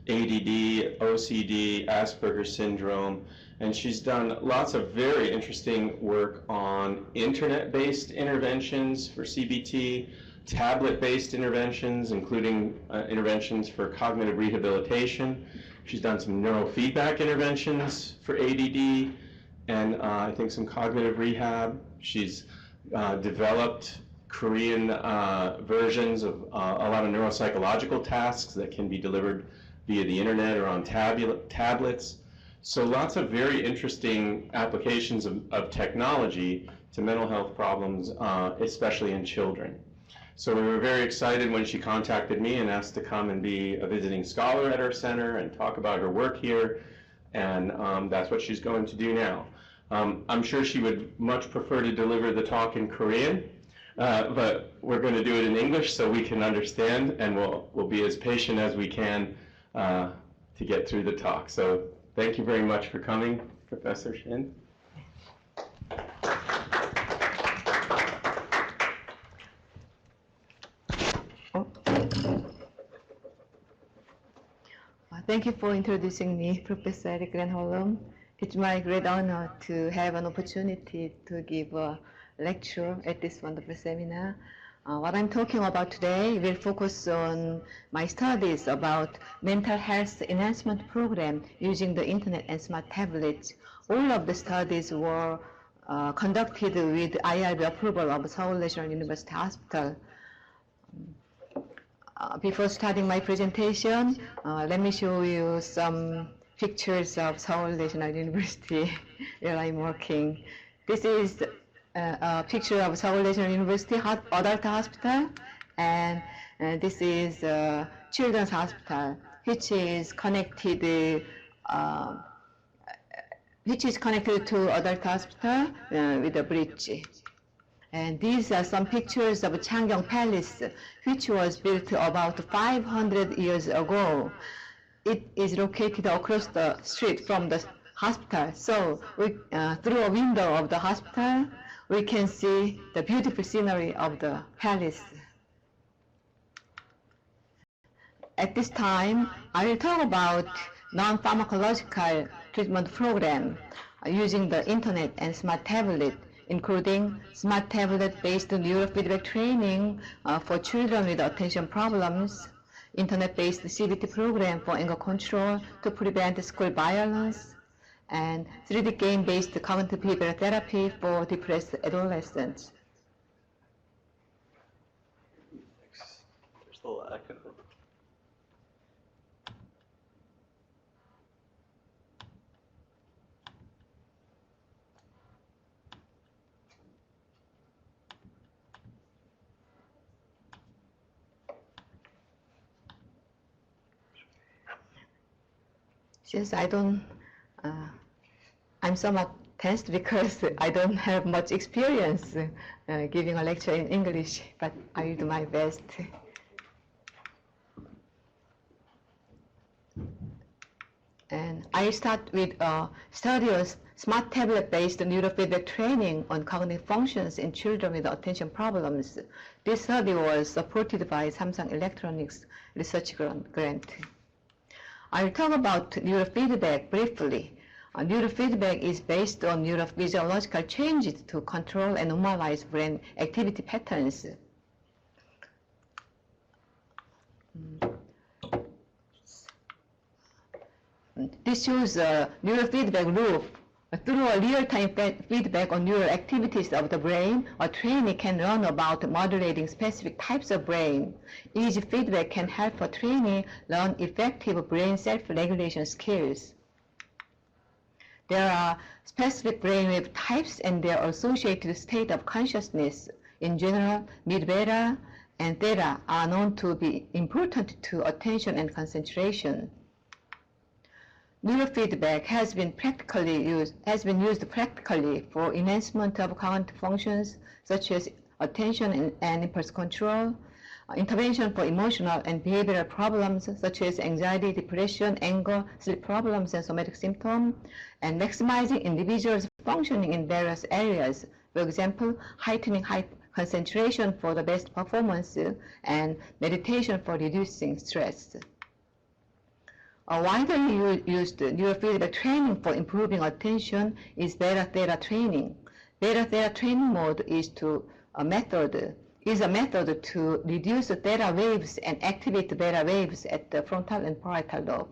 ADD, OCD, Asperger's syndrome, and she's done lots of very interesting work on internet-based interventions for CBT, tablet-based interventions, including interventions for cognitive rehabilitation. She's done some neurofeedback interventions for ADD, and I think some cognitive rehab. She's developed Korean versions of a lot of neuropsychological tasks that can be delivered via the internet or on tablets. So lots of very interesting applications of technology to mental health problems, especially in children. So we were very excited when she contacted me and asked to come and be a visiting scholar at our center and talk about her work here, and that's what she's going to do now. I'm sure she would much prefer to deliver the talk in Korean, but we're going to do it in English so we can understand, and we'll be as patient as we can to get through the talk. So thank you very much for coming, Professor Shin. Thank you for introducing me, Professor Eric Granholm. It's my great honor to have an opportunity to give a lecture at this wonderful seminar. What I'm talking about today will focus on my studies about mental health enhancement program using the internet and smart tablets. All of the studies were conducted with IRB approval of Seoul National University Hospital. Before starting my presentation, let me show you some pictures of Seoul National University where I'm working. This is a picture of Seoul National University Adult Hospital, and this is Children's Hospital, which is connected to Adult Hospital with a bridge. And these are some pictures of Changyong Palace, which was built about 500 years ago. It is located across the street from the hospital. So through a window of the hospital, we can see the beautiful scenery of the palace. At this time, I will talk about non-pharmacological treatment program using the internet and smart tablet, including smart tablet-based neurofeedback training for children with attention problems, internet-based CBT program for anger control to prevent school violence, and 3D game-based cognitive behavioral therapy for depressed adolescents. There's the lack of it. Since I'm somewhat tensed because I don't have much experience giving a lecture in English, but I will do my best. And I start with a study of smart tablet-based neurofeedback training on cognitive functions in children with attention problems. This study was supported by Samsung Electronics Research Grant. I will talk about neurofeedback briefly. Neurofeedback is based on neurophysiological changes to control and normalize brain activity patterns. This shows a neurofeedback loop. Through a real-time feedback on neural activities of the brain, a trainee can learn about modulating specific types of brain. Each feedback can help a trainee learn effective brain self-regulation skills. There are specific brainwave types and their associated state of consciousness. In general, mid-beta and theta are known to be important to attention and concentration. Neurofeedback has been used practically for enhancement of cognitive functions such as attention and impulse control, intervention for emotional and behavioral problems such as anxiety, depression, anger, sleep problems, and somatic symptoms, and maximizing individuals' functioning in various areas. For example, heightening high concentration for the best performance and meditation for reducing stress. A widely used neurofeedback training for improving attention is beta theta training. Beta theta training mode is a method to reduce theta waves and activate beta waves at the frontal and parietal lobe.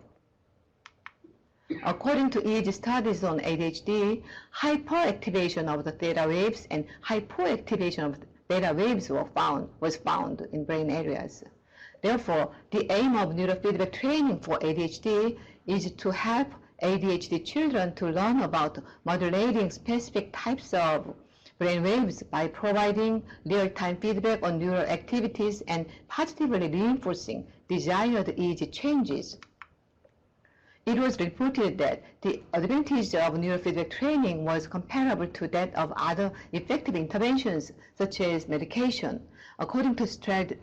According to EEG studies on ADHD, hyperactivation of the theta waves and hypoactivation of the beta waves was found in brain areas. Therefore, the aim of neurofeedback training for ADHD is to help ADHD children to learn about modulating specific types of brain waves by providing real-time feedback on neural activities and positively reinforcing desired EEG changes. It was reported that the advantage of neurofeedback training was comparable to that of other effective interventions, such as medication. According to study,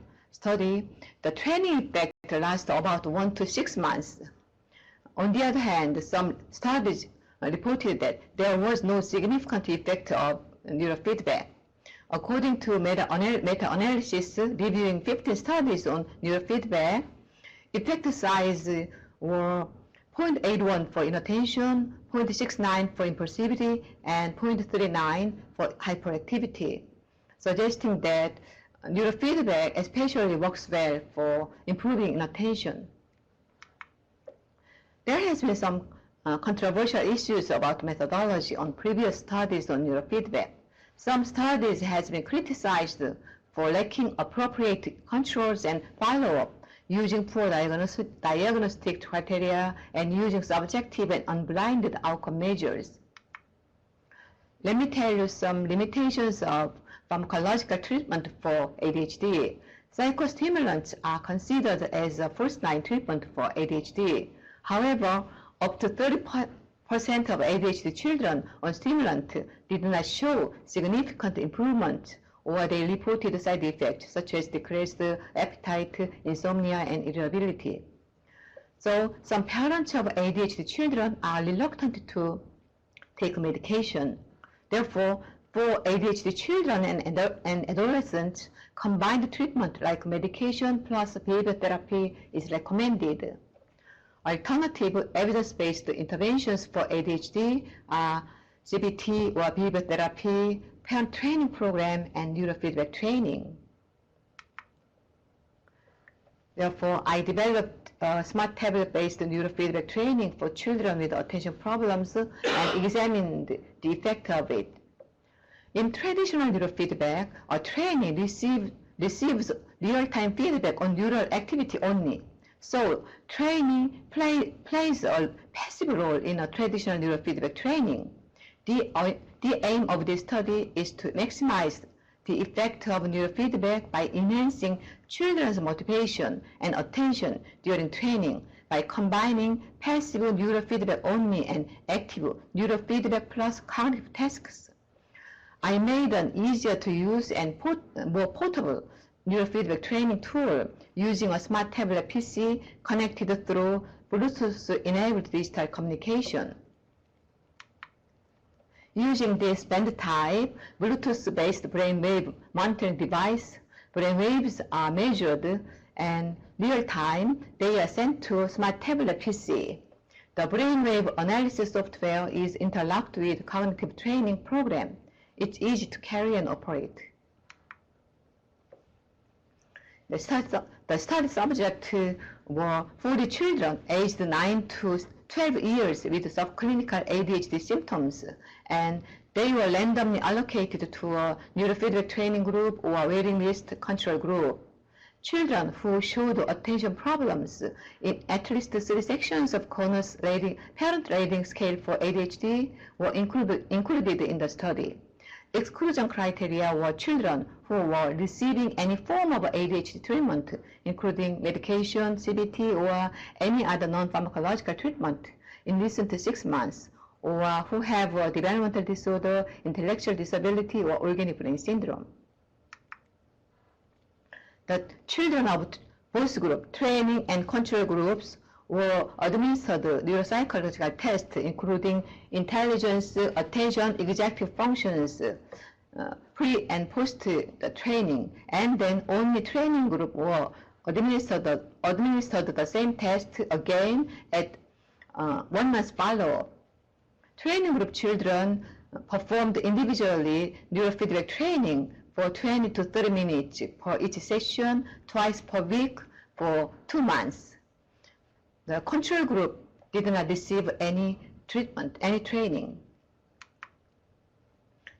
the training effect lasts about 1 to 6 months. On the other hand, some studies reported that there was no significant effect of neurofeedback. According to meta-analysis reviewing 15 studies on neurofeedback, effect size were 0.81 for inattention, 0.69 for impulsivity, and 0.39 for hyperactivity, suggesting that neurofeedback especially works well for improving inattention. There has been some controversial issues about methodology on previous studies on neurofeedback. Some studies has been criticized for lacking appropriate controls and follow-up, using poor diagnostic criteria, and using subjective and unblinded outcome measures. Let me tell you some limitations of pharmacological treatment for ADHD. Psychostimulants are considered as a first-line treatment for ADHD. However, up to 30% of ADHD children on stimulant did not show significant improvement, or they reported side effects such as decreased appetite, insomnia, and irritability. So some parents of ADHD children are reluctant to take medication. Therefore, for ADHD children and adolescents, combined treatment like medication plus behavior therapy is recommended. Alternative evidence-based interventions for ADHD are CBT or behavior therapy, parent training program, and neurofeedback training. Therefore, I developed smart tablet-based neurofeedback training for children with attention problems and examined the effect of it. In traditional neurofeedback, a trainee receives real-time feedback on neural activity only. So, trainee plays a passive role in a traditional neurofeedback training. The aim of this study is to maximize the effect of neurofeedback by enhancing children's motivation and attention during training by combining passive neurofeedback only and active neurofeedback plus cognitive tasks. I made an easier to use and more portable neurofeedback training tool using a smart tablet PC connected through Bluetooth-enabled digital communication. Using this band type, Bluetooth-based brainwave monitoring device, brainwaves are measured and real-time they are sent to smart tablet PC. The brainwave analysis software is interlocked with cognitive training program. It's easy to carry and operate. The study subjects were 40 children aged 9 to 12 years with subclinical ADHD symptoms, and they were randomly allocated to a neurofeedback training group or a waiting list control group. Children who showed attention problems in at least 3 sections of Conners parent rating scale for ADHD were included in the study. Exclusion criteria were children who were receiving any form of ADHD treatment, including medication, CBT, or any other non-pharmacological treatment in recent 6 months, or who have a developmental disorder, intellectual disability, or organic brain syndrome. The children of both group, training and control groups, were administered neuropsychological tests including intelligence, attention, executive functions, pre and post the training, and then only training group were administered the same test again at 1 month follow-up. Training group children performed individually neurofeedback training for 20 to 30 minutes per each session, twice per week for 2 months. The control group did not receive any treatment, any training.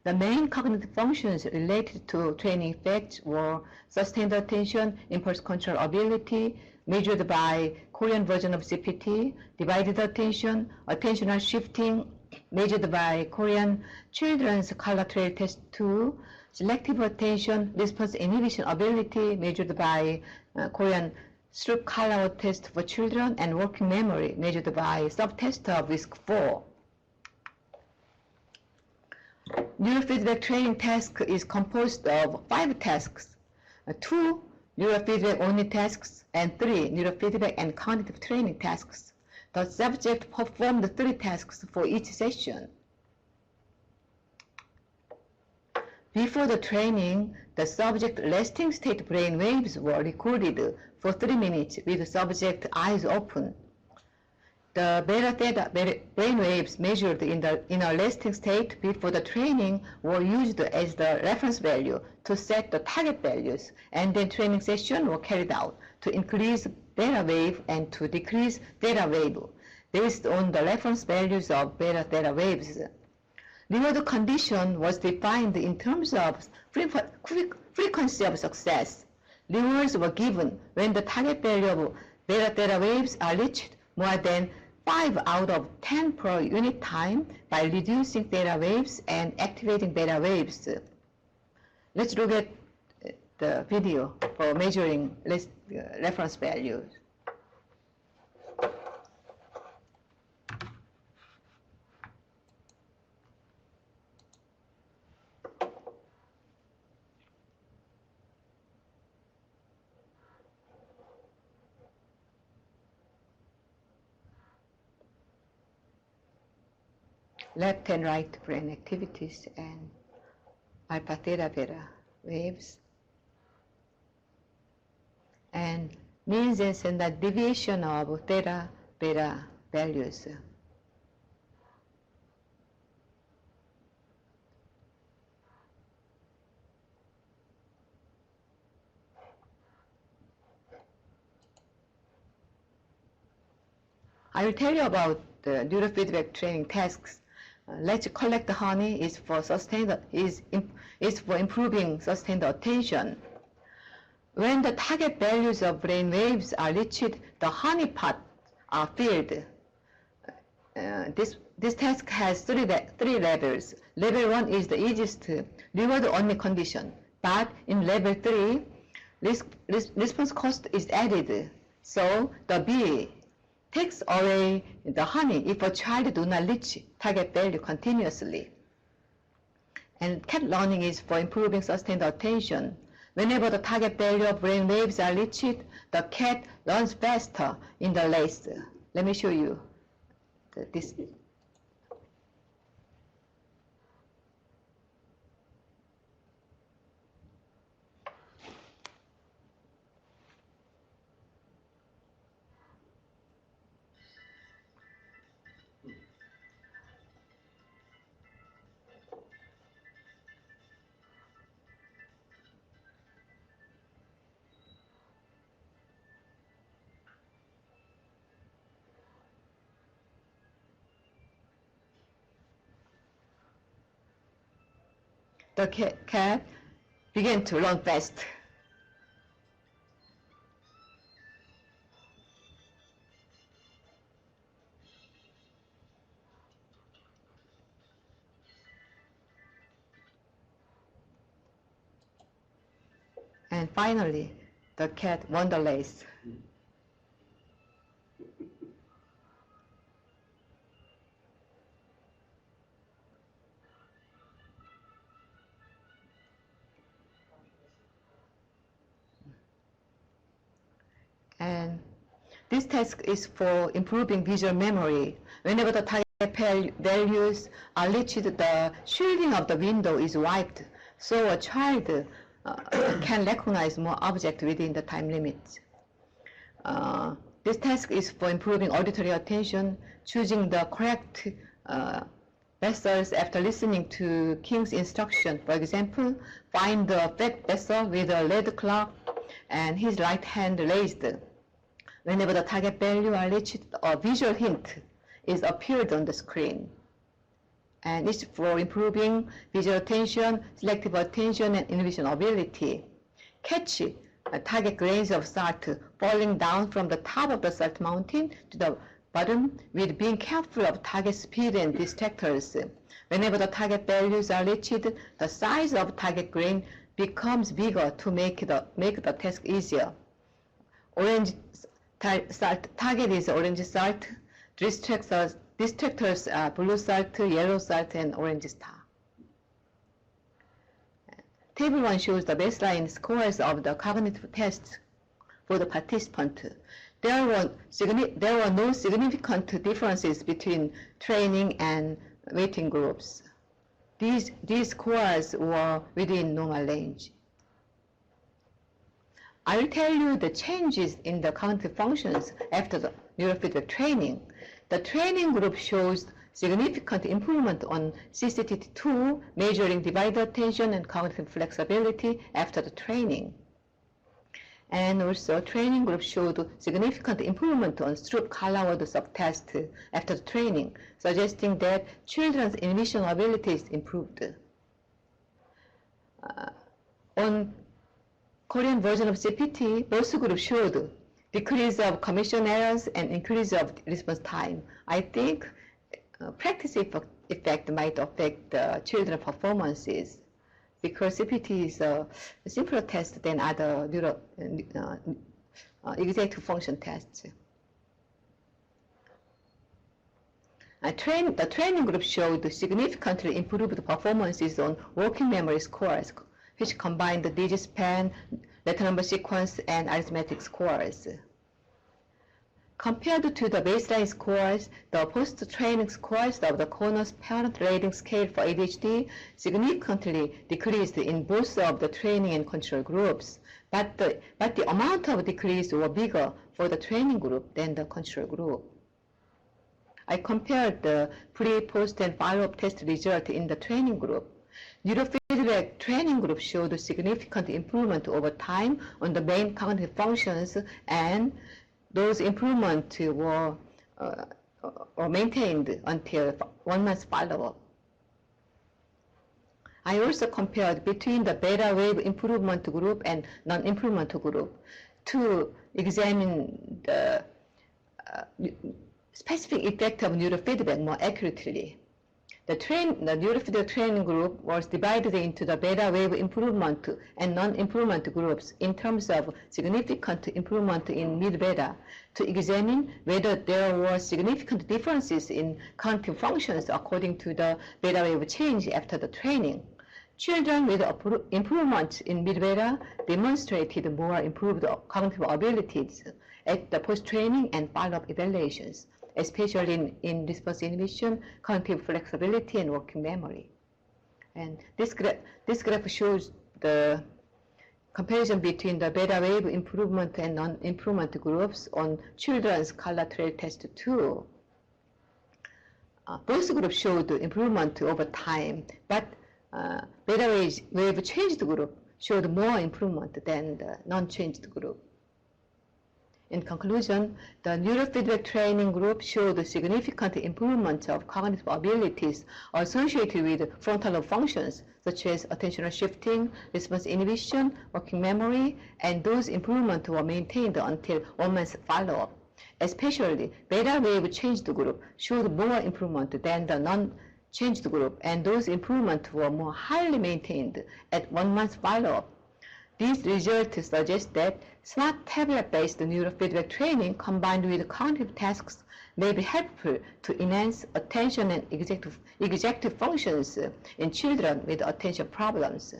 The main cognitive functions related to training effects were sustained attention, impulse control ability, measured by Korean version of CPT, divided attention, attentional shifting, measured by Korean Children's Color Trail Test 2, selective attention, response inhibition ability, measured by Korean Stroop Color Test for Children, and working memory, measured by subtest of WISC-4. Neurofeedback training task is composed of 5 tasks, 2 neurofeedback only tasks, and 3 neurofeedback and cognitive training tasks. The subject performed 3 tasks for each session. Before the training, the subject resting state brain waves were recorded for 3 minutes with the subject eyes open. The beta-theta brain waves measured in a resting state before the training were used as the reference value to set the target values, and then training sessions were carried out to increase beta wave and to decrease theta wave based on the reference values of beta-theta waves. Reward condition was defined in terms of frequency of success. Rewards were given when the target value of beta-theta waves are reached more than 5 out of 10 per unit time by reducing theta waves and activating beta waves. Let's look at the video for measuring reference values. Left and right brain activities and alpha, theta, beta waves, and means and standard deviation of theta, beta values. I will tell you about the neurofeedback training tasks. Let's collect the honey is for improving sustained attention. When the target values of brain waves are reached, the honey pots are filled. This task has three levels. Level 1 is the easiest reward only condition, but in level 3, response cost is added. So the B takes away the honey if a child do not reach target value continuously. And cat learning is for improving sustained attention. Whenever the target value of brain waves are reached, the cat runs faster in the race. Let me show you this. The cat began to run fast. And finally, the cat won the race. And this task is for improving visual memory. Whenever the target values are reached, the shielding of the window is wiped, so a child can recognize more objects within the time limit. This task is for improving auditory attention, choosing the correct vessels after listening to King's instruction. For example, find the fat vessel with a red clock and his right hand raised. Whenever the target value are reached, a visual hint is appeared on the screen. And it's for improving visual attention, selective attention, and inhibition ability. Catch target grains of salt falling down from the top of the salt mountain to the bottom with being careful of target speed and distractors. Whenever the target values are reached, the size of target grain becomes bigger to make the task easier. Orange salt target is orange salt, distractors are blue salt, yellow salt, and orange star. Table 1 shows the baseline scores of the cognitive tests for the participant. There were no significant differences between training and waiting groups. These scores were within normal range. I will tell you the changes in the cognitive functions after the neurofeedback training. The training group shows significant improvement on CCT2, measuring divided attention and cognitive flexibility after the training. And also, training group showed significant improvement on Stroop-Collar-Ward subtest after the training, suggesting that children's inhibition abilities improved. On Korean version of CPT, both groups showed decrease of commission errors and increase of response time. I think practice effect might affect the children's performances because CPT is a simpler test than other executive function tests. The training group showed significantly improved performances on working memory scores, which combined the digit span, letter number sequence, and arithmetic scores. Compared to the baseline scores, the post-training scores of the Connors Parent Rating Scale for ADHD significantly decreased in both of the training and control groups, but the amount of decrease was bigger for the training group than the control group. I compared the pre, post, and follow-up test result in the training group. Neurofeedback training group showed significant improvement over time on the main cognitive functions, and those improvements were maintained until 1 month follow-up. I also compared between the beta wave improvement group and non-improvement group to examine the specific effect of neurofeedback more accurately. The neurofeedback training group was divided into the beta wave improvement and non-improvement groups in terms of significant improvement in mid-beta to examine whether there were significant differences in cognitive functions according to the beta wave change after the training. Children with improvement in mid-beta demonstrated more improved cognitive abilities at the post-training and follow-up evaluations, especially in response inhibition, cognitive flexibility, and working memory. And this graph shows the comparison between the beta wave improvement and non-improvement groups on children's color trail test 2. Both groups showed improvement over time, but beta wave changed group showed more improvement than the non-changed group. In conclusion, the neurofeedback training group showed significant improvement of cognitive abilities associated with frontal lobe functions, such as attentional shifting, response inhibition, working memory, and those improvements were maintained until 1 month follow-up. Especially, beta wave changed group showed more improvement than the non-changed group, and those improvements were more highly maintained at 1 month follow-up. These results suggest that smart tablet-based neurofeedback training combined with cognitive tasks may be helpful to enhance attention and executive functions in children with attention problems.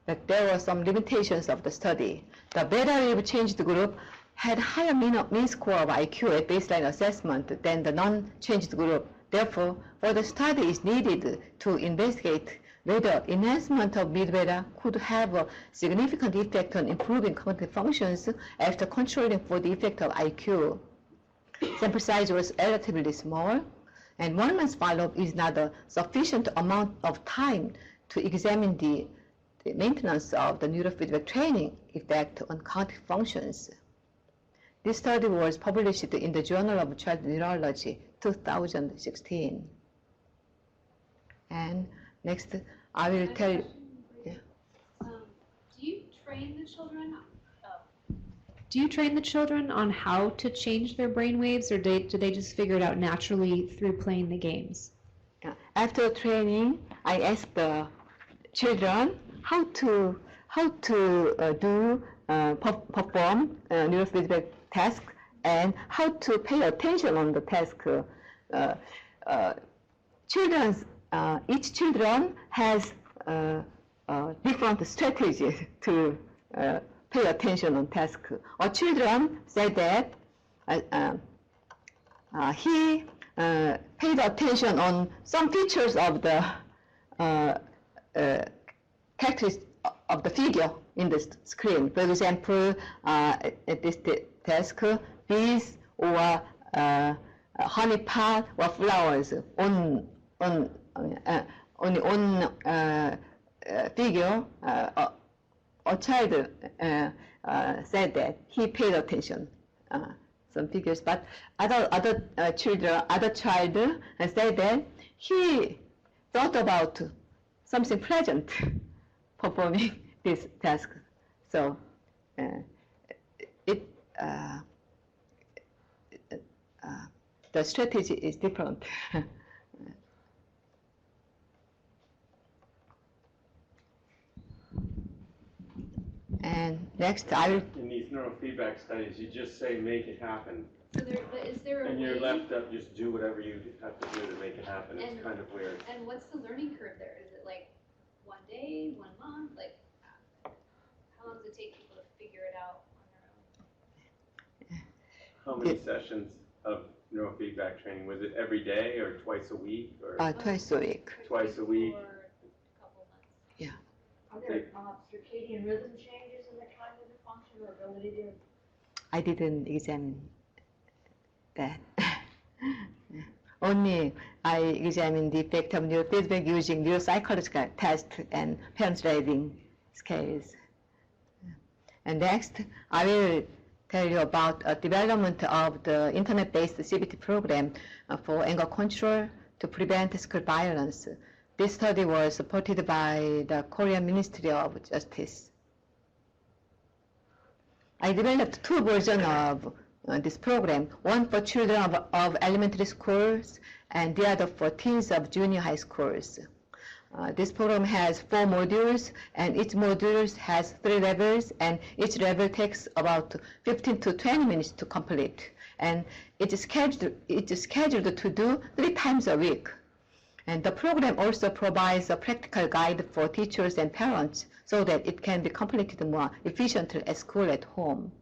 But there were some limitations of the study. The beta wave changed group had higher mean score of IQ at baseline assessment than the non-changed group. Therefore, further study is needed to investigate whether enhancement of mid-beta could have a significant effect on improving cognitive functions after controlling for the effect of IQ. Sample size was relatively small, and 1 month's follow-up is not a sufficient amount of time to examine the maintenance of the neurofeedback training effect on cognitive functions. This study was published in the Journal of Child Neurology, 2016. And next, I will tell you. Yeah. Do you train the children? Do you train the children on how to change their brain waves, or do they just figure it out naturally through playing the games? Yeah. After training, I asked the children how to perform neurofeedback task and how to pay attention on the task. Each children has different strategies to pay attention on task. A children said that he paid attention on some features of the characteristics of the figure in the screen. For example, at this task, bees or honey pot or flowers on figure. A child said that he paid attention some figures, but other child said that he thought about something pleasant performing this task. So the strategy is different. And next, I will. In these neurofeedback studies, you just say, make it happen. So is there a And you're way? left up, just do whatever you have to do to make it happen. It's kind of weird. And what's the learning curve there? Is it like 1 day, 1 month? Like, how long does it take people to figure it out on their own? How many sessions of neurofeedback training? Was it every day or twice a week? Or Twice a week. Twice a week. For a couple months. Yeah. Are there circadian rhythm changes in the cognitive function or ability to? I didn't examine that. Only I examined the effect of neurofeedback using neuropsychological tests and parents rating scales. And next, I will tell you about development of the internet-based CBT program for anger control to prevent school violence. This study was supported by the Korean Ministry of Justice. I developed 2 versions of this program, one for children of elementary schools and the other for teens of junior high schools. This program has 4 modules, and each module has 3 levels, and each level takes about 15 to 20 minutes to complete. And it's scheduled to do 3 times a week. And the program also provides a practical guide for teachers and parents so that it can be completed more efficiently at school at home.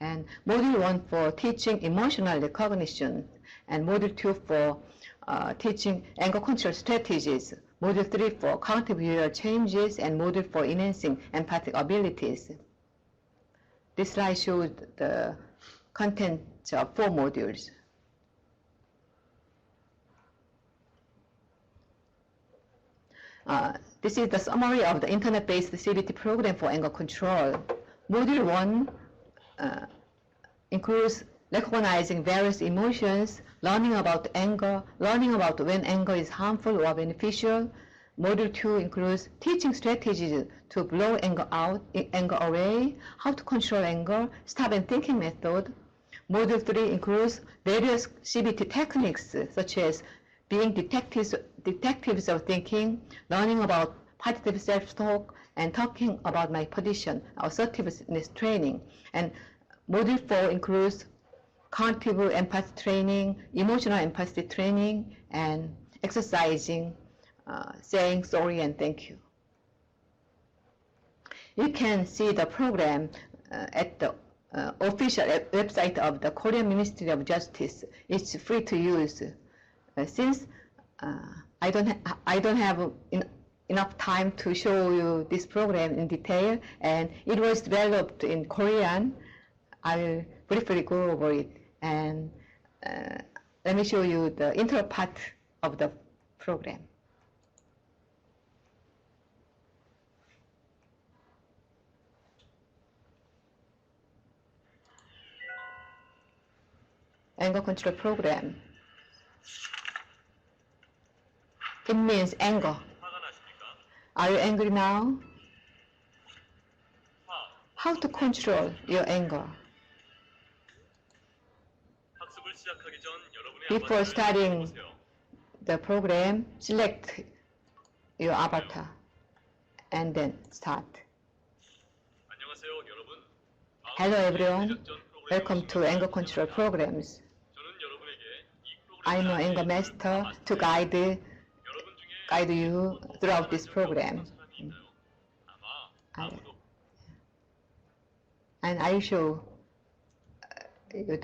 And Module 1 for teaching emotional recognition, and Module 2 for teaching anger control strategies, Module 3 for cognitive behavioral changes, and Module 4 enhancing empathic abilities. This slide shows the contents of 4 modules. This is the summary of the internet-based CBT program for anger control. Module 1 includes recognizing various emotions, learning about anger, learning about when anger is harmful or beneficial. Module 2 includes teaching strategies to blow anger away, how to control anger, stop and thinking method. Module 3 includes various CBT techniques such as being detectives of thinking, learning about positive self-talk, and talking about my position, assertiveness training. And Module 4 includes cognitive empathy training, emotional empathy training, and exercising, saying sorry and thank you. You can see the program at the official website of the Korean Ministry of Justice. It's free to use. Since I don't have enough time to show you this program in detail, and it was developed in Korean. I'll briefly go over it, and let me show you the intro part of the program. Anger control program. It means anger. Are you angry now? How to control your anger? Before starting the program, select your avatar and then start. Hello everyone, welcome to Anger Control Programs. I'm an anger master to guide you throughout this program. And I show you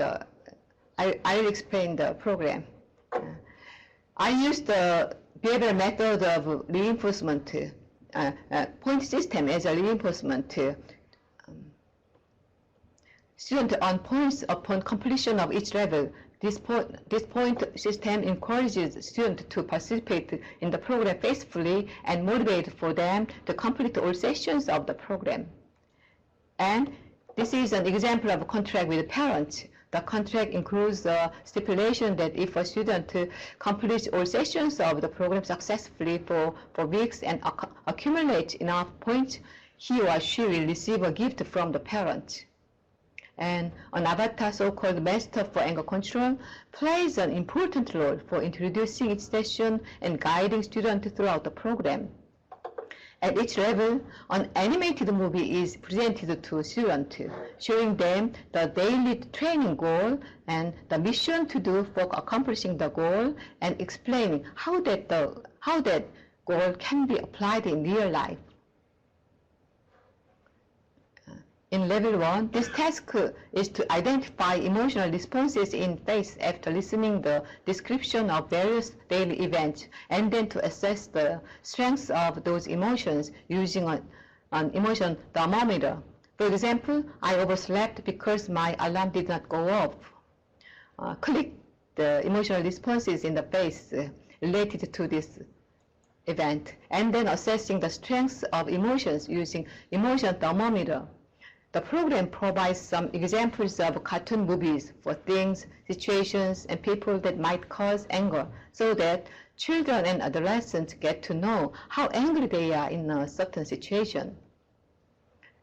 I'll explain the program. I use the behavioral method of reinforcement, point system as a reinforcement. Student earn points upon completion of each level. This point system encourages students to participate in the program faithfully and motivate for them to complete all sessions of the program. And this is an example of a contract with parents. The contract includes the stipulation that if a student completes all sessions of the program successfully for weeks and accumulates enough points, he or she will receive a gift from the parent. And an avatar, so-called master for anger control, plays an important role for introducing each session and guiding students throughout the program. At each level, an animated movie is presented to students, showing them the daily training goal and the mission to do for accomplishing the goal, and explaining how that goal can be applied in real life. In level 1, this task is to identify emotional responses in face after listening the description of various daily events, and then to assess the strengths of those emotions using an emotion thermometer. For example, I overslept because my alarm did not go off. Click the emotional responses in the face related to this event, and then assessing the strengths of emotions using emotion thermometer. The program provides some examples of cartoon movies for things, situations, and people that might cause anger, so that children and adolescents get to know how angry they are in a certain situation.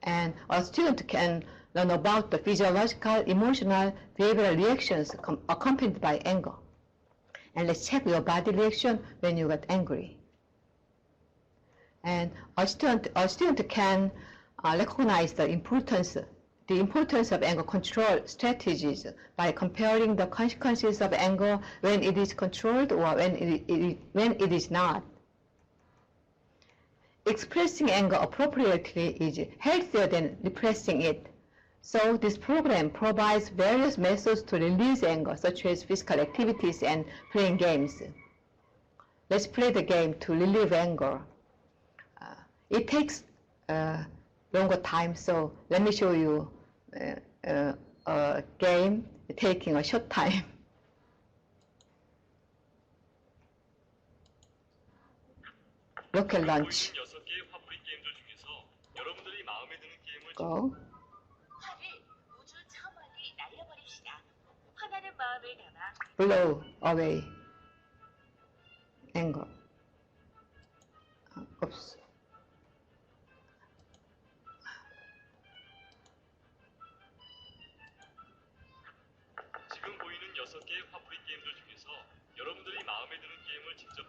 And a student can learn about the physiological, emotional, behavioral reactions accompanied by anger. And let's check your body reaction when you get angry. And a student can recognize the importance of anger control strategies by comparing the consequences of anger when it is controlled or when it is not. Expressing anger appropriately is healthier than repressing it. So this program provides various methods to release anger, such as physical activities and playing games. Let's play the game to relieve anger. It takes longer time, so let me show you a game taking a short time. Rocket launch. Go. Blow away anger. Oops. 지금 보이는 6개의 화풀이 게임들 중에서 여러분들이 마음에 드는 게임을 직접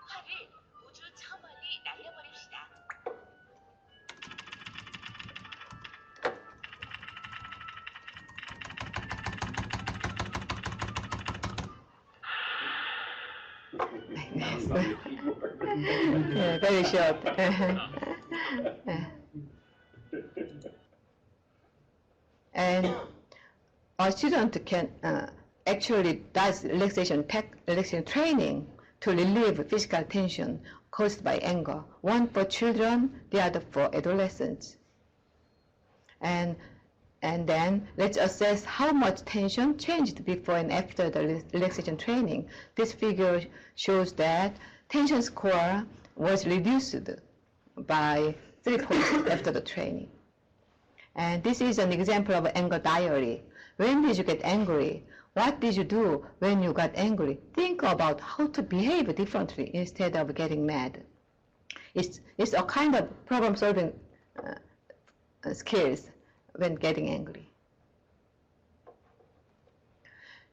화를 우주 저 멀리 날려버립시다. Yeah, very short. And a student can actually does relaxation training to relieve physical tension. caused by anger, one for children, the other for adolescents. And then let's assess how much tension changed before and after the relaxation training. This figure shows that tension score was reduced by 3 points after the training. And this is an example of anger diary. When did you get angry? What did you do when you got angry? Think about how to behave differently instead of getting mad. It's a kind of problem-solving skills when getting angry.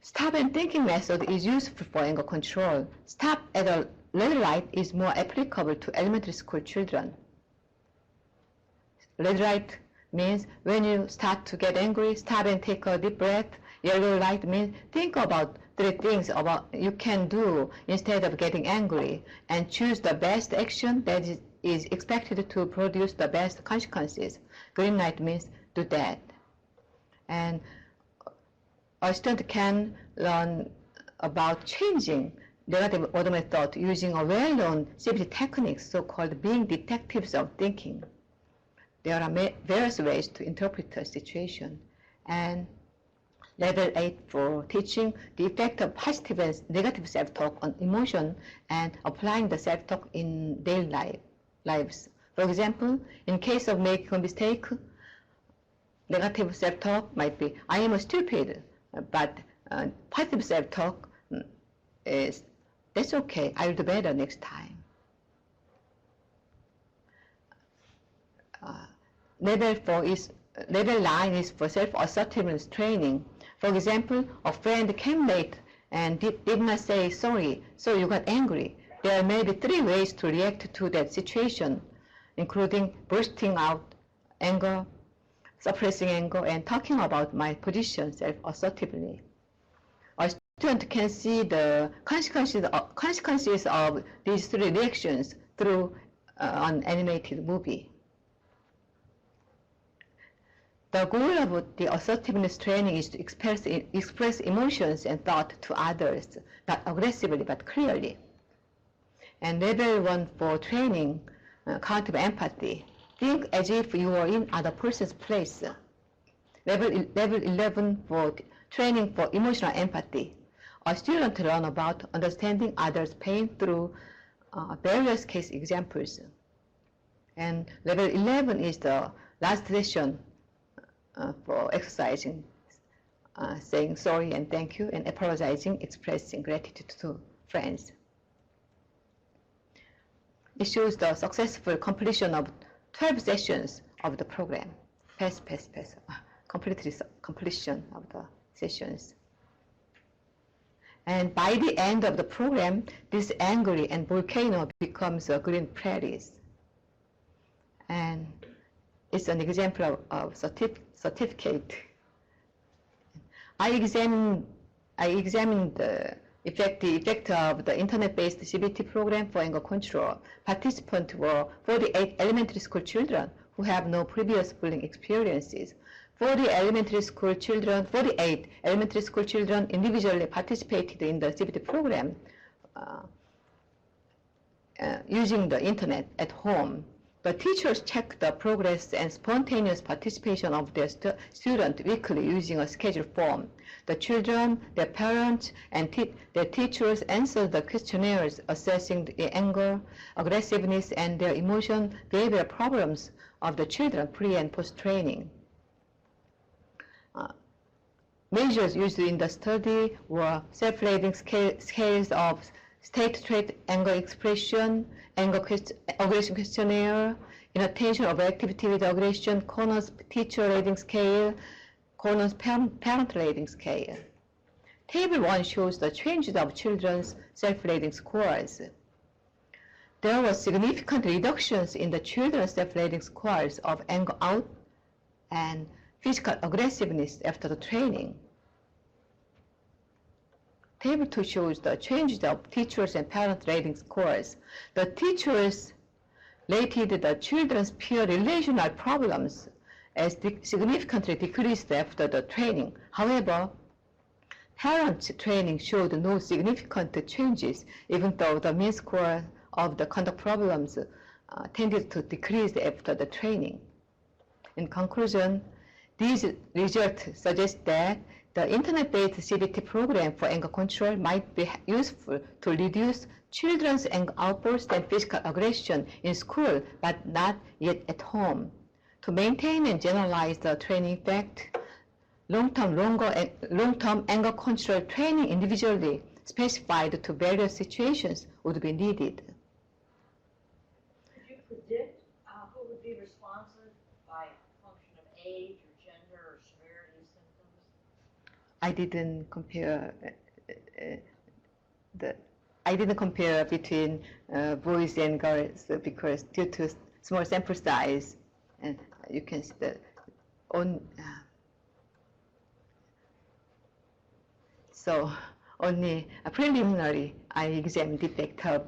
Stop and thinking method is useful for anger control. Stop at a red light is more applicable to elementary school children. Red light means when you start to get angry, stop and take a deep breath. Yellow light means think about 3 things about you can do instead of getting angry and choose the best action that is expected to produce the best consequences. Green light means do that. And a student can learn about changing negative automatic thought using a well-known CBT technique, so-called being detectives of thinking. There are various ways to interpret a situation. And level 8 for teaching the effect of positive and negative self-talk on emotion and applying the self-talk in daily lives. For example, in case of making a mistake, negative self-talk might be, I am stupid, but positive self-talk is, that's okay, I'll do better next time. Level 9 is for self-assertiveness training. For example, a friend came late and did not say sorry, so you got angry. There may be 3 ways to react to that situation, including bursting out anger, suppressing anger, and talking about my position self-assertively. A student can see the consequences of these 3 reactions through an animated movie. The goal of the assertiveness training is to express emotions and thought to others, not aggressively but clearly. And level 1 for training, cognitive empathy. Think as if you were in other person's place. Level 11 for training for emotional empathy. A student learn about understanding others' pain through various case examples. And level 11 is the last session for exercising, saying sorry and thank you, and apologizing, expressing gratitude to friends. It shows the successful completion of 12 sessions of the program. Completion of the sessions. And by the end of the program, this angry and volcano becomes a green prairies. And it's an example of certificate. I examined the effect of the internet-based CBT program for anger control. Participants were 48 elementary school children who have no previous bullying experiences. 48 elementary school children individually participated in the CBT program using the internet at home. The teachers check the progress and spontaneous participation of their students weekly using a schedule form. The children, their parents, and their teachers answer the questionnaires assessing the anger, aggressiveness, and their emotion behavior problems of the children pre- and post-training. Measures used in the study were self-rating scales of state trait anger expression, aggression questionnaire, inattention over activity with aggression, Connor's teacher rating scale, Connor's parent rating scale. Table 1 shows the changes of children's self-rating scores. There were significant reductions in the children's self-rating scores of anger out and physical aggressiveness after the training. Table 2 shows the changes of teachers and parent rating scores. The teachers rated the children's peer relational problems as significantly decreased after the training. However, parents' training showed no significant changes, even though the mean score of the conduct problems tended to decrease after the training. In conclusion, these results suggest that the internet-based CBT program for anger control might be useful to reduce children's anger outbursts and physical aggression in school, but not yet at home. To maintain and generalize the training effect, long-term anger control training individually specified to various situations would be needed. Could you predict who would be responsive by function of age or gender or severity of symptoms? I didn't compare between boys and girls because due to small sample size, and you can see that so only preliminary I examined the effect of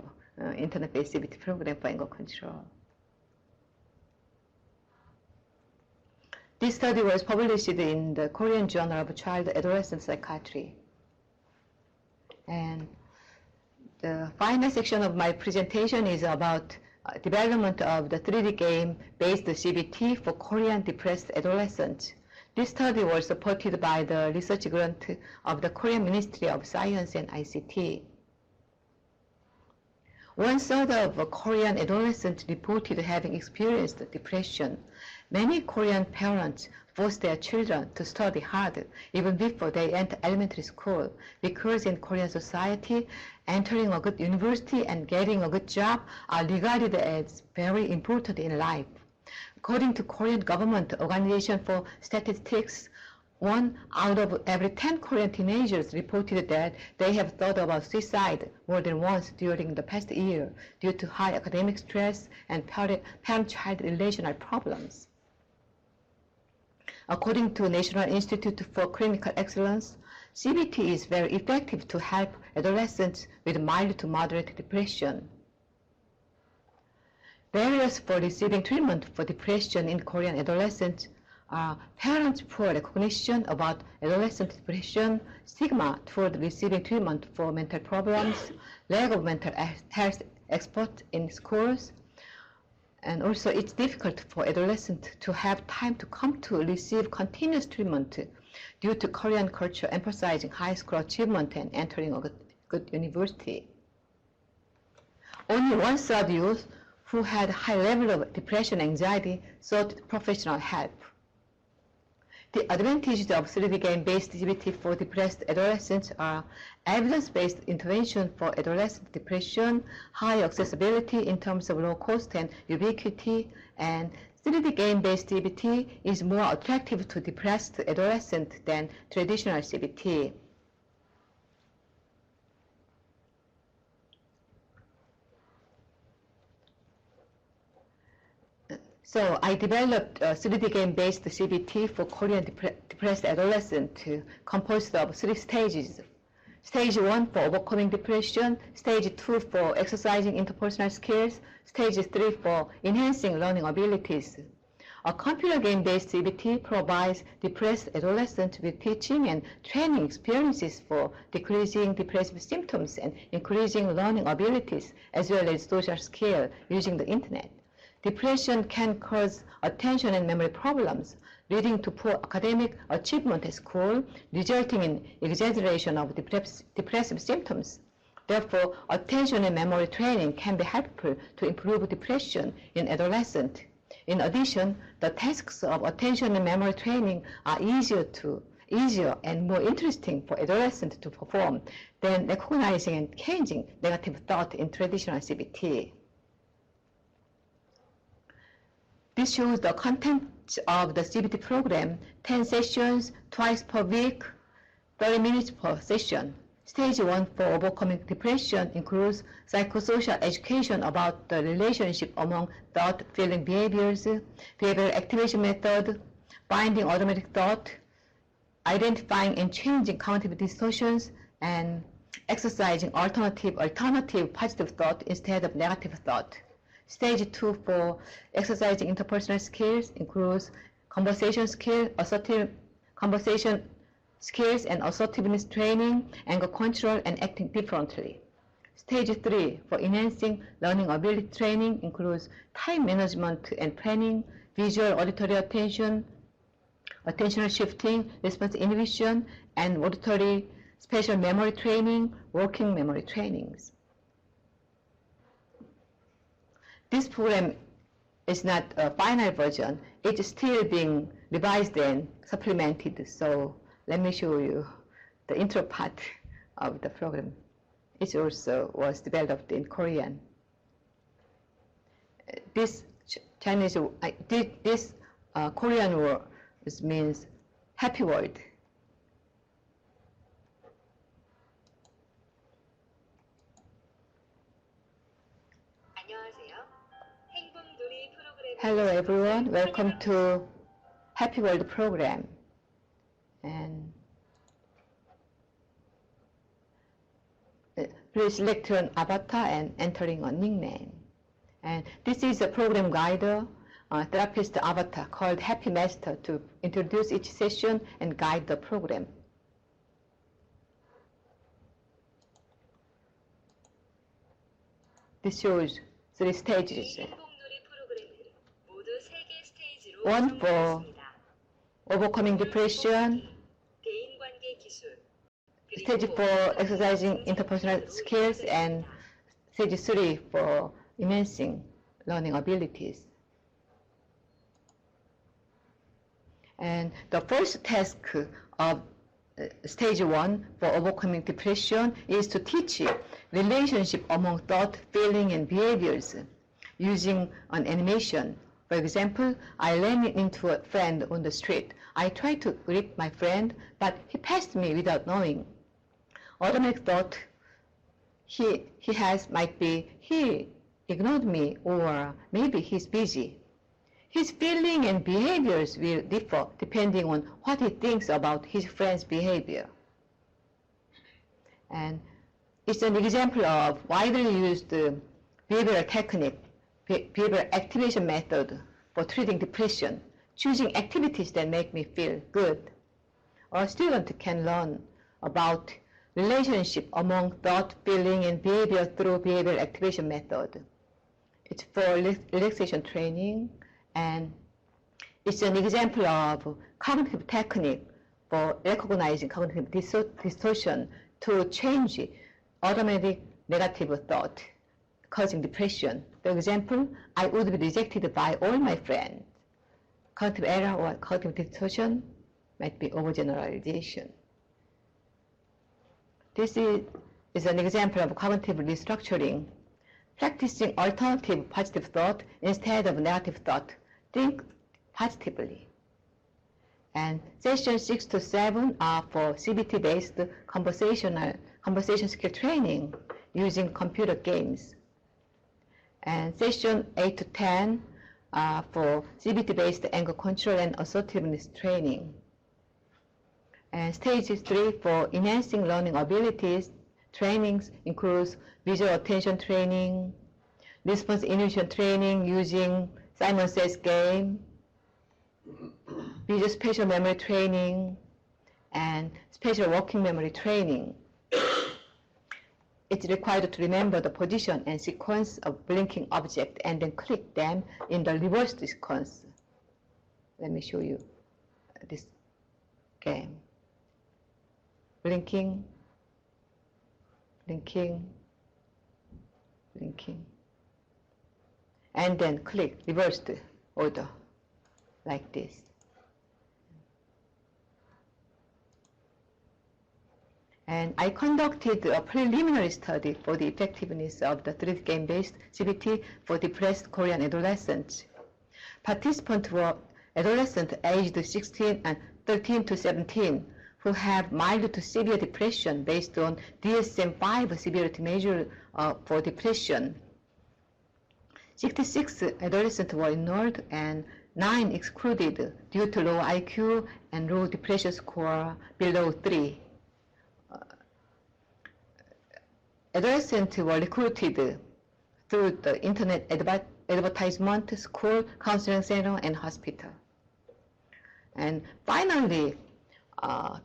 internet-based CBT program for anger control. This study was published in the Korean Journal of Child Adolescent Psychiatry. And the final section of my presentation is about development of the 3D game-based CBT for Korean depressed adolescents. This study was supported by the research grant of the Korean Ministry of Science and ICT. 1/3 of Korean adolescents reported having experienced depression. Many Korean parents force their children to study hard even before they enter elementary school because in Korean society, entering a good university and getting a good job are regarded as very important in life. According to Korean Government Organization for Statistics, 1 out of every 10 Korean teenagers reported that they have thought about suicide more than once during the past year due to high academic stress and parent-child relational problems. According to National Institute for Clinical Excellence, CBT is very effective to help adolescents with mild to moderate depression. Barriers for receiving treatment for depression in Korean adolescents are parents' poor recognition about adolescent depression, stigma toward receiving treatment for mental problems, lack of mental health experts in schools, and also it's difficult for adolescents to have time to come to receive continuous treatment due to Korean culture emphasizing high school achievement and entering a good university. Only 1/3 youth who had high level of depression and anxiety sought professional help. The advantages of 3D game-based CBT for depressed adolescents are evidence-based intervention for adolescent depression, high accessibility in terms of low cost and ubiquity, and 3D game-based CBT is more attractive to depressed adolescents than traditional CBT. So I developed a 3D game-based CBT for Korean depressed adolescents composed of 3 stages. Stage 1 for overcoming depression, Stage 2 for exercising interpersonal skills, Stage 3 for enhancing learning abilities. A computer game-based CBT provides depressed adolescents with teaching and training experiences for decreasing depressive symptoms and increasing learning abilities, as well as social skills using the internet. Depression can cause attention and memory problems, leading to poor academic achievement at school, resulting in exaggeration of depressive symptoms. Therefore, attention and memory training can be helpful to improve depression in adolescents. In addition, the tasks of attention and memory training are easier and more interesting for adolescents to perform than recognizing and changing negative thought in traditional CBT. This shows the content of the CBT program, 10 sessions, twice per week, 30 minutes per session. Stage 1 for overcoming depression includes psychosocial education about the relationship among thought, feeling, behaviors, behavioral activation method, binding automatic thought, identifying and changing cognitive distortions, and exercising alternative positive thought instead of negative thought. Stage 2 for exercising interpersonal skills includes conversation skills, and assertiveness training, anger control, and acting differently. Stage 3 for enhancing learning ability training includes time management and planning, visual auditory attention, attentional shifting, response inhibition, and auditory spatial memory training, working memory trainings. This program is not a final version. It's still being revised and supplemented. So let me show you the intro part of the program. It also was developed in Korean. This Chinese, this Korean word means happy world. Hello everyone, welcome to Happy World program. And please select an avatar and entering a nickname. And this is a program guide, therapist avatar called Happy Master to introduce each session and guide the program. This shows 3 stages. One for overcoming depression, stage 4 exercising interpersonal skills, and stage 3 for enhancing learning abilities. And the first task of stage 1 for overcoming depression is to teach relationship among thought, feeling, and behaviors using an animation. For example, I ran into a friend on the street. I tried to greet my friend, but he passed me without knowing. Automatic thought he might be he ignored me, or maybe he's busy. His feeling and behaviors will differ depending on what he thinks about his friend's behavior. And it's an example of widely used behavioral technique, behavioral activation method for treating depression, choosing activities that make me feel good. A student can learn about relationship among thought, feeling, and behavior through behavioral activation method. It's for relaxation training, and it's an example of cognitive technique for recognizing cognitive distortion to change automatic negative thought causing depression. For example, I would be rejected by all my friends. Cognitive error or cognitive distortion might be overgeneralization. This is an example of cognitive restructuring, practicing alternative positive thought instead of negative thought. Think positively. And sessions 6 to 7 are for CBT-based conversation skill training using computer games. And session 8 to 10 are for CBT-based anger control and assertiveness training. And stage 3 for enhancing learning abilities trainings includes visual attention training, response inhibition training using Simon Says game, visual spatial memory training, and spatial working memory training. It's required to remember the position and sequence of blinking objects and then click them in the reverse sequence. Let me show you this game. Blinking, blinking, blinking. And then click reversed order like this. And I conducted a preliminary study for the effectiveness of the 3D game-based CBT for depressed Korean adolescents. Participants were adolescents aged 16 and 13 to 17 who have mild to severe depression based on DSM-5 severity measure for depression. 66 adolescents were enrolled and 9 excluded due to low IQ and low depression score below 3. Adolescents were recruited through the internet advertisement, school, counseling center, and hospital. And finally,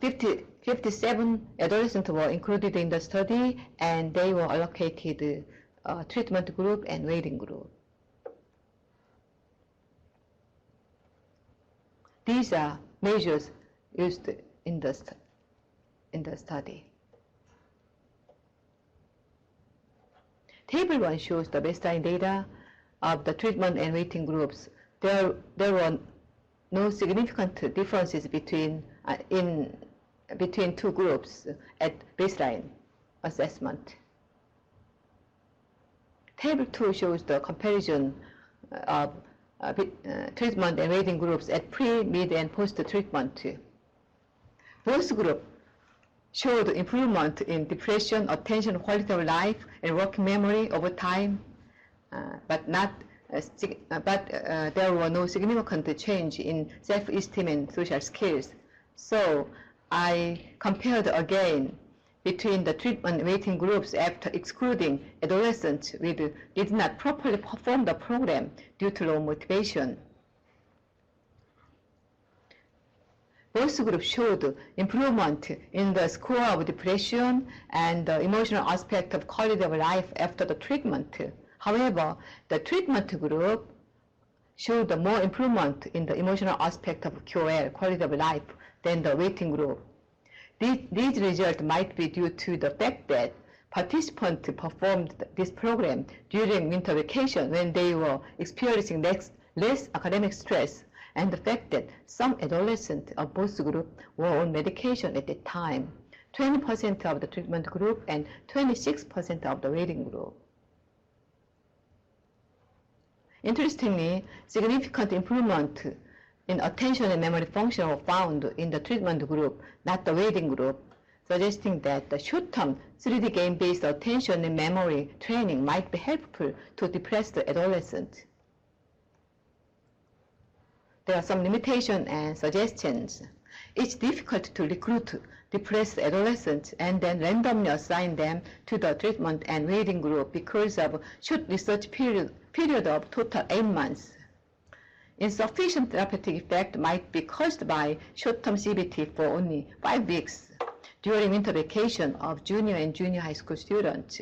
50 57 adolescents were included in the study, and they were allocated treatment group and waiting group. These are measures used in the study. Table 1 shows the baseline data of the treatment and waiting groups. There were no significant differences between two groups at baseline assessment. Table 2 shows the comparison of treatment and waiting groups at pre, mid, and post-treatment. Both groups showed improvement in depression, attention, quality of life, and working memory over time, but there were no significant change in self-esteem and social skills. So I compared again between the treatment waiting groups after excluding adolescents who did not properly perform the program due to low motivation. Both groups showed improvement in the score of depression and the emotional aspect of quality of life after the treatment. However, the treatment group showed more improvement in the emotional aspect of QOL, quality of life, than the waiting group. These results might be due to the fact that participants performed this program during winter vacation when they were experiencing less academic stress, and the fact that some adolescents of both groups were on medication at that time, 20% of the treatment group and 26% of the waiting group. Interestingly, significant improvement in attention and memory function were found in the treatment group, not the waiting group, suggesting that the short-term 3D game-based attention and memory training might be helpful to depressed adolescents. There are some limitations and suggestions. It's difficult to recruit depressed adolescents and then randomly assign them to the treatment and waiting group because of short research period of total 8 months. Insufficient therapeutic effect might be caused by short-term CBT for only 5 weeks during winter vacation of junior and junior high school students.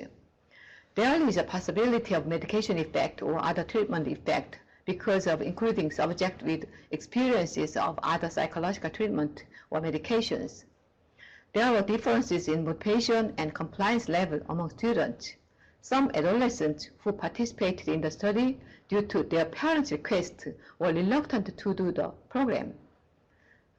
There is a possibility of medication effect or other treatment effect because of including subjects with experiences of other psychological treatment or medications. There were differences in motivation and compliance level among students. Some adolescents who participated in the study due to their parents' request were reluctant to do the program.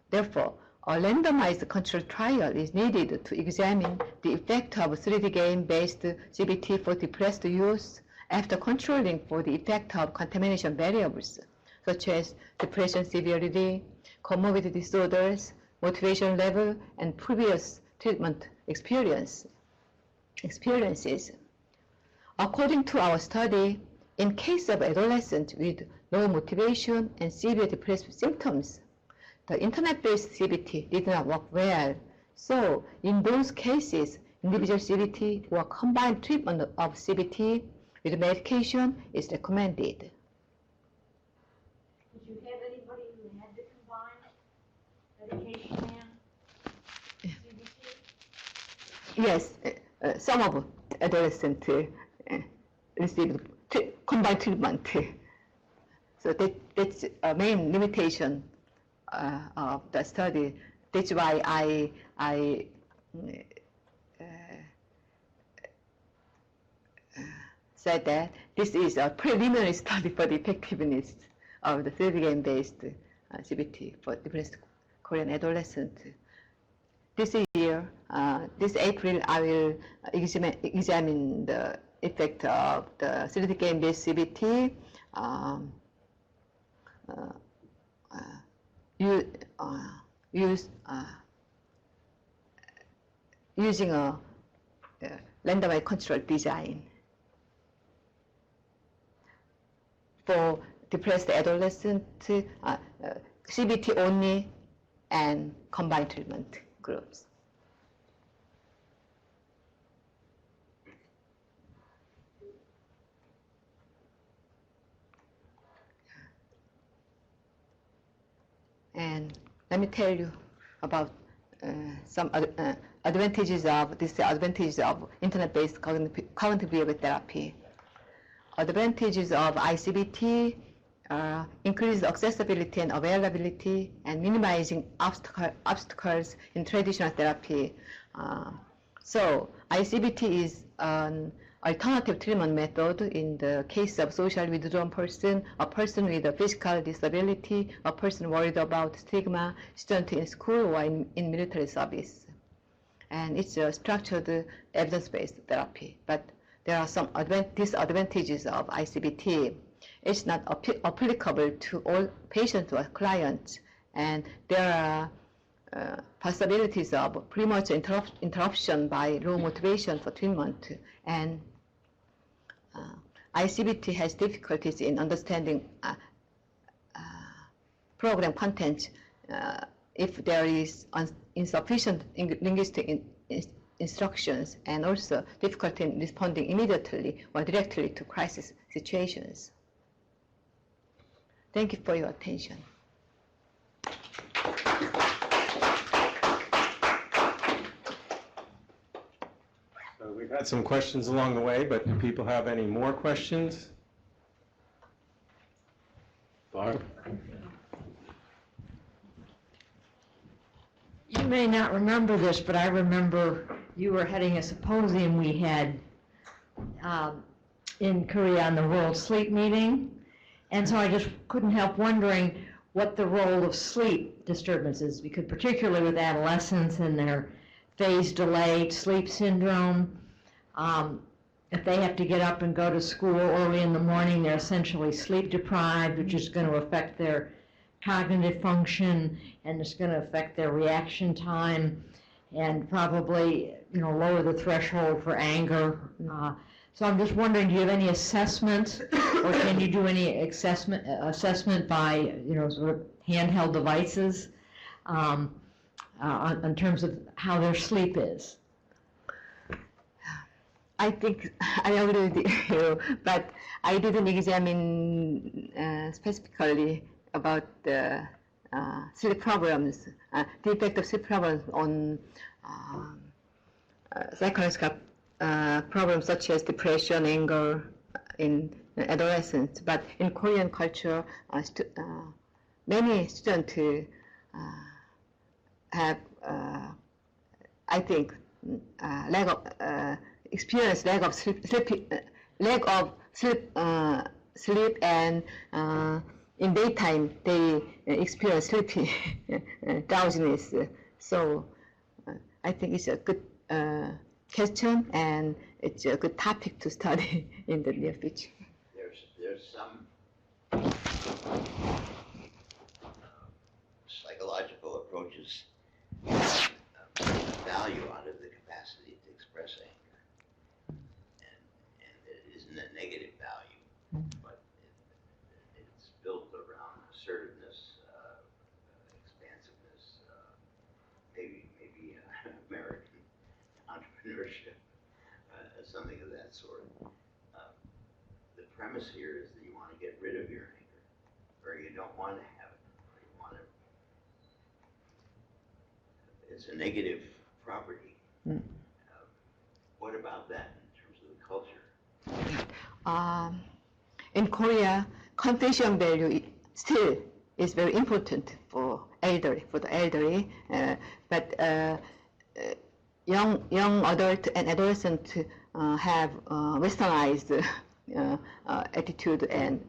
Therefore, a randomized controlled trial is needed to examine the effect of 3D game-based CBT for depressed youth after controlling for the effect of contamination variables, such as depression severity, comorbid disorders, motivation level, and previous treatment experiences. According to our study, in case of adolescents with low motivation and severe depressive symptoms, the internet-based CBT did not work well. So, in those cases, individual CBT or combined treatment of CBT with medication is recommended. Did you have anybody who had to combine medication and CBT? Yes, some of adolescents received combined treatment. So that's a main limitation of the study. That's why I said that this is a preliminary study for the effectiveness of the 3D game-based CBT for depressed Korean adolescents. This year, this April, I will examine the effect of the 3D game-based CBT using a randomized controlled design for depressed adolescents, CBT only, and combined treatment groups. And let me tell you about some advantages of disadvantages of internet-based cognitive behavior therapy. Advantages of ICBT increase accessibility and availability and minimizing obstacles in traditional therapy. So ICBT is an alternative treatment method in the case of social withdrawn person, a person with a physical disability, a person worried about stigma, student in school or in military service. And it's a structured evidence-based therapy. But there are some disadvantages of ICBT. It's not applicable to all patients or clients, and there are possibilities of premature interruption by low motivation for treatment, and ICBT has difficulties in understanding program content if there is insufficient linguistic instructions, and also difficulty in responding immediately or directly to crisis situations. Thank you for your attention. So we've had some questions along the way, but do people have any more questions? Barb? You may not remember this, but I remember you were heading a symposium we had in Korea on the World Sleep Meeting. And so I just couldn't help wondering what the role of sleep disturbances, because particularly with adolescents and their phase-delayed sleep syndrome, if they have to get up and go to school early in the morning, they're essentially sleep deprived, which is going to affect their cognitive function, and it's going to affect their reaction time, and probably, lower the threshold for anger. So I'm just wondering, do you have any assessment, or can you do any assessment by, sort of handheld devices in terms of how their sleep is? I think I already did, but I didn't examine specifically about the sleep problems, the effect of sleep problems on psychological problems such as depression, anger in adolescents. But in Korean culture, many students have, I think, experience lack of sleep, and in daytime they experience sleepy drowsiness. So I think it's a good question, and it's a good topic to study in the near future. There's some psychological approaches value out of the capacity to express anger, and it isn't a negative value, but it's built around assertiveness, expansiveness, maybe American entrepreneurship, something of that sort. The premise here is that you want to get rid of your anger, or you don't want to have it, or you want to. It's a negative property. What about that in terms of the culture? In Korea, confession value still is very important for the elderly, but young adult and adolescent have westernized attitude, and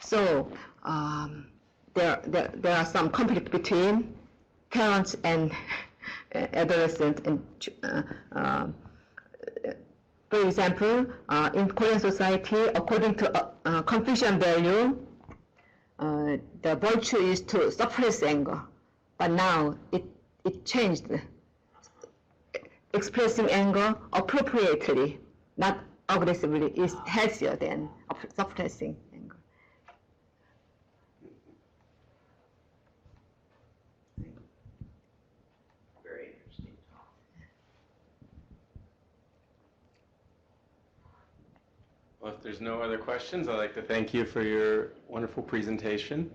so there are some conflict between parents and adolescents. And for example, in Korean society, according to confession value, the virtue is to suppress anger, but now it changed. Expressing anger appropriately, not aggressively, is healthier than suppressing anger. Very interesting talk. Well, if there's no other questions, I'd like to thank you for your wonderful presentation.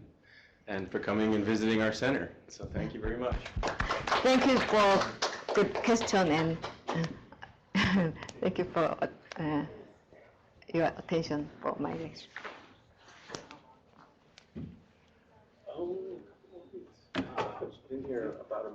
and for coming and visiting our center. So thank you very much. Thank you for good question and thank you for your attention for my lecture. Been here about a